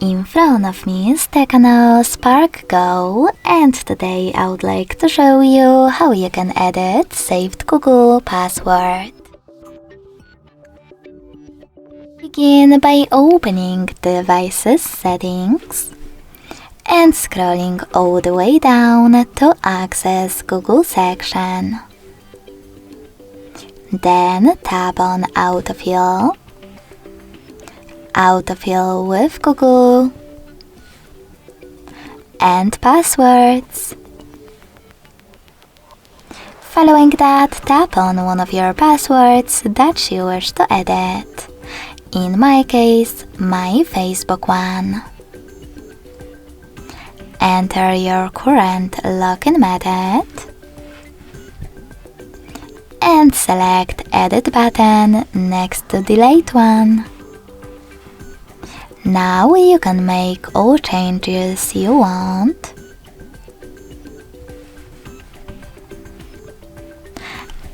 In front of me is TECNO Spark Go, and today I would like to show you how you can edit saved Google password. Begin by opening Devices Settings and scrolling all the way down to access Google section. Then tap on Autofill, Autofill with Google, and passwords. Following that, tap on one of your passwords that you wish to edit. In my case, my Facebook one. Enter your current login method and select Edit button next to Delete one. Now you can make all changes you want.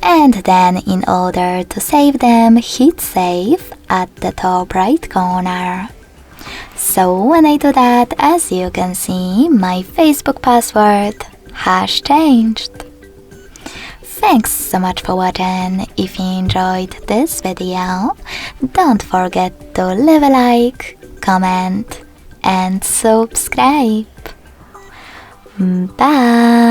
And then in order to save them, hit Save at the top right corner. So when I do that, as you can see, my Facebook password has changed. Thanks so much for watching. If you enjoyed this video, don't forget to leave a like, comment and subscribe. Bye!